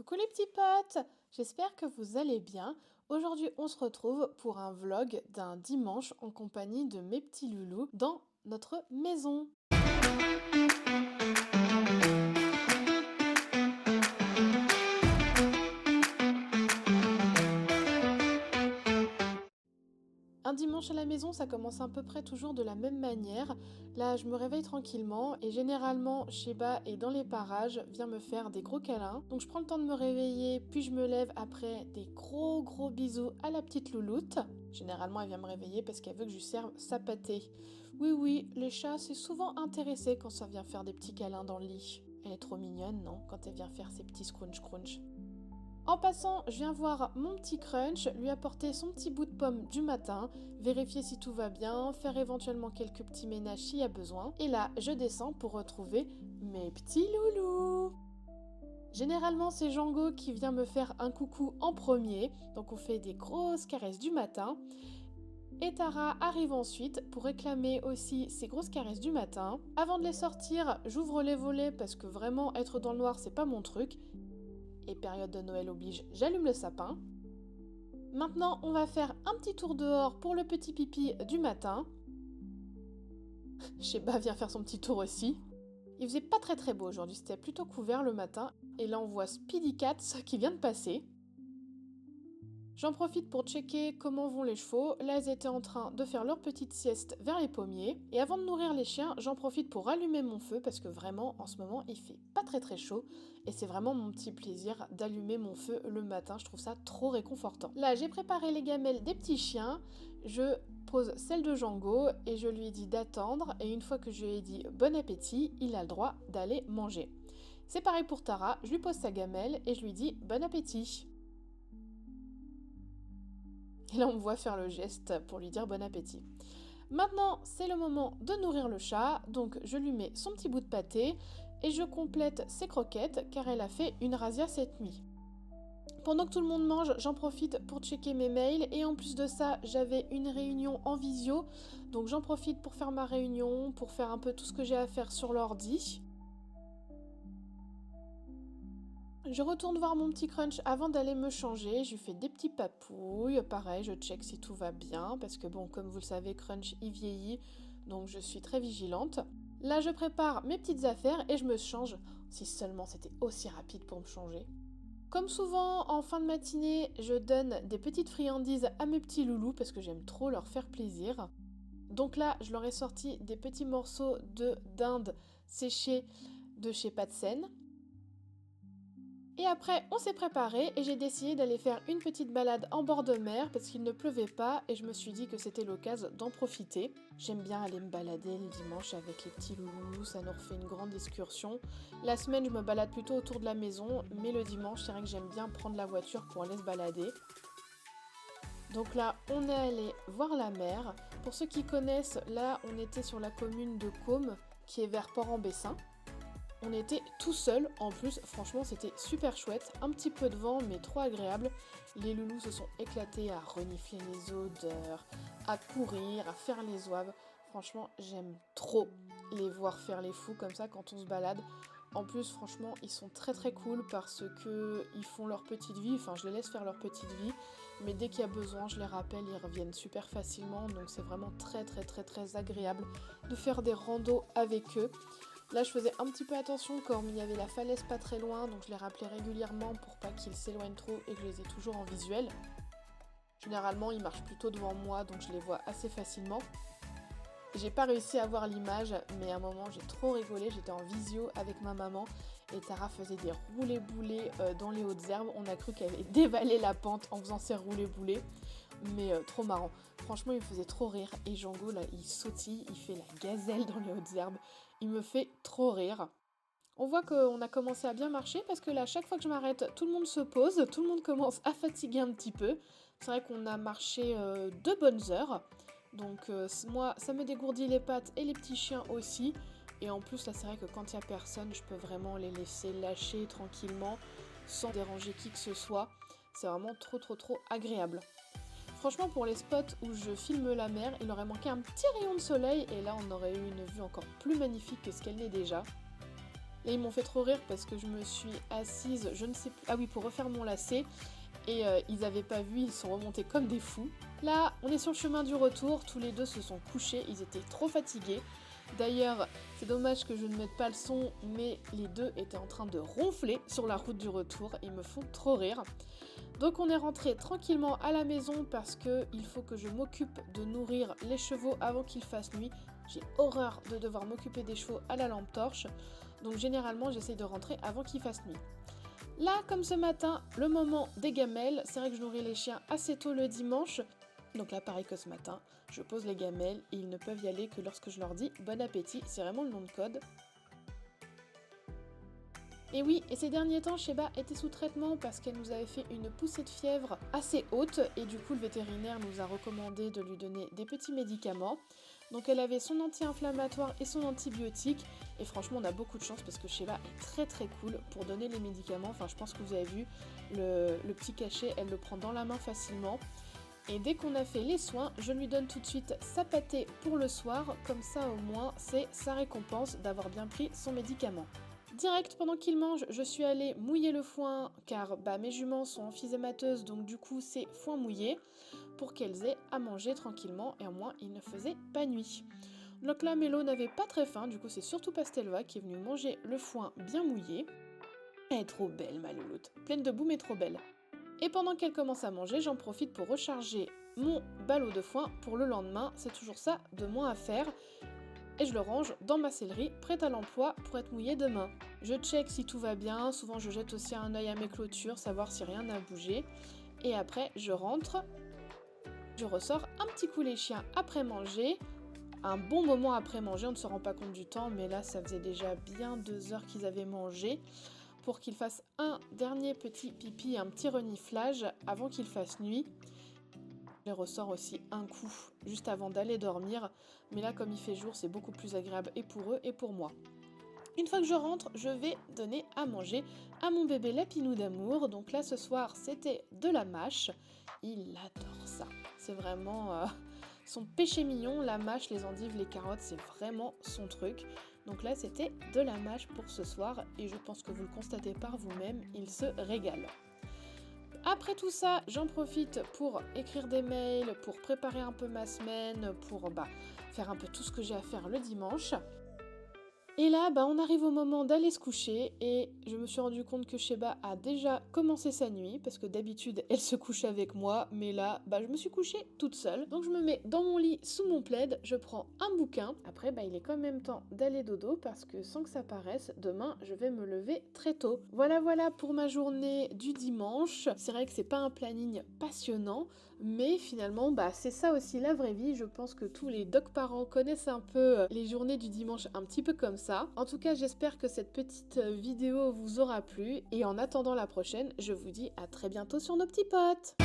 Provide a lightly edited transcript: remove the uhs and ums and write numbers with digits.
Coucou les petits potes, j'espère que vous allez bien. Aujourd'hui, on se retrouve pour un vlog d'un dimanche en compagnie de mes petits loulous dans notre maison. Un dimanche à la maison, ça commence à peu près toujours de la même manière. Là, je me réveille tranquillement et généralement, Sheba est dans les parages, vient me faire des gros câlins. Donc je prends le temps de me réveiller, puis je me lève après des gros bisous à la petite louloute. Généralement, elle vient me réveiller parce qu'elle veut que je lui serve sa pâtée. Oui, les chats, c'est souvent intéressé quand ça vient faire des petits câlins dans le lit. Elle est trop mignonne, non? Quand elle vient faire ses petits scrunch. En passant, je viens voir mon petit crunch, lui apporter son petit bout de pomme du matin, vérifier si tout va bien, faire éventuellement quelques petits ménages s'il y a besoin. Et là, je descends pour retrouver mes petits loulous. Généralement, c'est Django qui vient me faire un coucou en premier, donc on fait des grosses caresses du matin. Et Tara arrive ensuite pour réclamer aussi ses grosses caresses du matin. Avant de les sortir, j'ouvre les volets parce que vraiment être dans le noir, c'est pas mon truc. Et période de Noël oblige, j'allume le sapin. Maintenant, on va faire un petit tour dehors pour le petit pipi du matin. Sheba vient faire son petit tour aussi. Il faisait pas très beau aujourd'hui, c'était plutôt couvert le matin. Et là, on voit Speedy Cats qui vient de passer. J'en profite pour checker comment vont les chevaux. Là, ils étaient en train de faire leur petite sieste vers les pommiers. Et avant de nourrir les chiens, j'en profite pour allumer mon feu parce que vraiment, en ce moment, il fait pas très chaud. Et c'est vraiment mon petit plaisir d'allumer mon feu le matin. Je trouve ça trop réconfortant. Là, j'ai préparé les gamelles des petits chiens. Je pose celle de Django et je lui dis d'attendre. Et une fois que je lui ai dit bon appétit, il a le droit d'aller manger. C'est pareil pour Tara. Je lui pose sa gamelle et je lui dis bon appétit. Et là, on me voit faire le geste pour lui dire bon appétit. Maintenant, c'est le moment de nourrir le chat, donc je lui mets son petit bout de pâté et je complète ses croquettes car elle a fait une razzia cette nuit. Pendant que tout le monde mange, j'en profite pour checker mes mails et en plus de ça, j'avais une réunion en visio, donc j'en profite pour faire ma réunion, pour faire un peu tout ce que j'ai à faire sur l'ordi. Je retourne voir mon petit crunch avant d'aller me changer, je lui fais des petits papouilles, pareil je check si tout va bien, parce que bon comme vous le savez crunch il vieillit, donc je suis très vigilante. Là je prépare mes petites affaires et je me change, si seulement c'était aussi rapide pour me changer. Comme souvent en fin de matinée, je donne des petites friandises à mes petits loulous parce que j'aime trop leur faire plaisir. Donc là je leur ai sorti des petits morceaux de dinde séchée de chez Patsen. Et après, on s'est préparé et j'ai décidé d'aller faire une petite balade en bord de mer parce qu'il ne pleuvait pas et je me suis dit que c'était l'occasion d'en profiter. J'aime bien aller me balader le dimanche avec les petits loulous, ça nous refait une grande excursion. La semaine, je me balade plutôt autour de la maison, mais le dimanche, c'est vrai que j'aime bien prendre la voiture pour aller se balader. Donc là, on est allé voir la mer. Pour ceux qui connaissent, là, on était sur la commune de Côme, qui est vers Port-en-Bessin. On était tout seul, en plus, franchement c'était super chouette, un petit peu de vent mais trop agréable. Les loulous se sont éclatés à renifler les odeurs, à courir, à faire les zouaves. Franchement, j'aime trop les voir faire les fous comme ça quand on se balade. En plus, franchement, ils sont très cool parce que ils font leur petite vie, enfin je les laisse faire leur petite vie, mais dès qu'il y a besoin, je les rappelle, ils reviennent super facilement, donc c'est vraiment très agréable de faire des randos avec eux. Là, je faisais un petit peu attention comme il y avait la falaise pas très loin, donc je les rappelais régulièrement pour pas qu'ils s'éloignent trop et que je les ai toujours en visuel. Généralement, ils marchent plutôt devant moi, donc je les vois assez facilement. J'ai pas réussi à voir l'image, mais à un moment, j'ai trop rigolé. J'étais en visio avec ma maman et Tara faisait des roulés-boulés dans les hautes herbes. On a cru qu'elle avait dévalé la pente en faisant ses roulés-boulés. Mais trop marrant. Franchement, il me faisait trop rire. Et Django, là, il sautille, il fait la gazelle dans les hautes herbes. Il me fait trop rire. On voit qu'on a commencé à bien marcher parce que là, chaque fois que je m'arrête, tout le monde se pose, tout le monde commence à fatiguer un petit peu. C'est vrai qu'on a marché 2 bonnes heures. Donc moi, ça me dégourdit les pattes et les petits chiens aussi. Et en plus, là, c'est vrai que quand il n'y a personne, je peux vraiment les laisser lâcher tranquillement sans déranger qui que ce soit. C'est vraiment trop agréable. Franchement, pour les spots où je filme la mer, il aurait manqué un petit rayon de soleil et là, on aurait eu une vue encore plus magnifique que ce qu'elle n'est déjà. Là, ils m'ont fait trop rire parce que je me suis assise, je ne sais plus, ah oui, pour refaire mon lacet. Et ils n'avaient pas vu, ils sont remontés comme des fous. Là, on est sur le chemin du retour, tous les deux se sont couchés, ils étaient trop fatigués. D'ailleurs, c'est dommage que je ne mette pas le son, mais les deux étaient en train de ronfler sur la route du retour, ils me font trop rire. Donc on est rentré tranquillement à la maison parce qu'il faut que je m'occupe de nourrir les chevaux avant qu'il fasse nuit. J'ai horreur de devoir m'occuper des chevaux à la lampe torche, donc généralement j'essaye de rentrer avant qu'il fasse nuit. Là, comme ce matin, le moment des gamelles, c'est vrai que je nourris les chiens assez tôt le dimanche. Donc là, pareil que ce matin, je pose les gamelles et ils ne peuvent y aller que lorsque je leur dis bon appétit, c'est vraiment le nom de code. Et oui, et ces derniers temps, Sheba était sous traitement parce qu'elle nous avait fait une poussée de fièvre assez haute et du coup le vétérinaire nous a recommandé de lui donner des petits médicaments. Donc elle avait son anti-inflammatoire et son antibiotique et franchement on a beaucoup de chance parce que Sheba est très très cool pour donner les médicaments. Enfin je pense que vous avez vu le petit cachet, elle le prend dans la main facilement. Et dès qu'on a fait les soins, je lui donne tout de suite sa pâtée pour le soir, comme ça au moins c'est sa récompense d'avoir bien pris son médicament. Direct pendant qu'il mange, je suis allée mouiller le foin car mes juments sont emphysémateuses donc du coup c'est foin mouillé pour qu'elles aient à manger tranquillement et au moins il ne faisait pas nuit. Donc là Mélo n'avait pas très faim, du coup c'est surtout Pastelva qui est venue manger le foin bien mouillé. Elle est trop belle ma louloute, pleine de boue mais trop belle. Et pendant qu'elle commence à manger, j'en profite pour recharger mon ballot de foin pour le lendemain, c'est toujours ça de moins à faire. Et je le range dans ma sellerie, prête à l'emploi pour être mouillée demain. Je check si tout va bien, souvent je jette aussi un œil à mes clôtures, savoir si rien n'a bougé. Et après, je rentre, je ressors un petit coup les chiens après manger. Un bon moment après manger, on ne se rend pas compte du temps, mais là ça faisait déjà bien 2 heures qu'ils avaient mangé. Pour qu'ils fassent un dernier petit pipi, un petit reniflage avant qu'il fasse nuit. Je les ressors aussi un coup juste avant d'aller dormir, mais là comme il fait jour c'est beaucoup plus agréable et pour eux et pour moi. Une fois que je rentre, je vais donner à manger à mon bébé Lapinou d'amour. Donc là ce soir c'était de la mâche, il adore ça, c'est vraiment son péché mignon, la mâche, les endives, les carottes, c'est vraiment son truc. Donc là c'était de la mâche pour ce soir et je pense que vous le constatez par vous-même, il se régale. Après tout ça, j'en profite pour écrire des mails, pour préparer un peu ma semaine, pour faire un peu tout ce que j'ai à faire le dimanche. Et là, on arrive au moment d'aller se coucher et je me suis rendu compte que Sheba a déjà commencé sa nuit parce que d'habitude elle se couche avec moi, mais là, je me suis couchée toute seule. Donc je me mets dans mon lit sous mon plaid, je prends un bouquin. Après, il est quand même temps d'aller dodo parce que sans que ça paraisse, demain je vais me lever très tôt. Voilà pour ma journée du dimanche. C'est vrai que c'est pas un planning passionnant, mais finalement, c'est ça aussi la vraie vie. Je pense que tous les parents connaissent un peu les journées du dimanche un petit peu comme ça. En tout cas, j'espère que cette petite vidéo vous aura plu. Et en attendant la prochaine, je vous dis à très bientôt sur nos petits potes.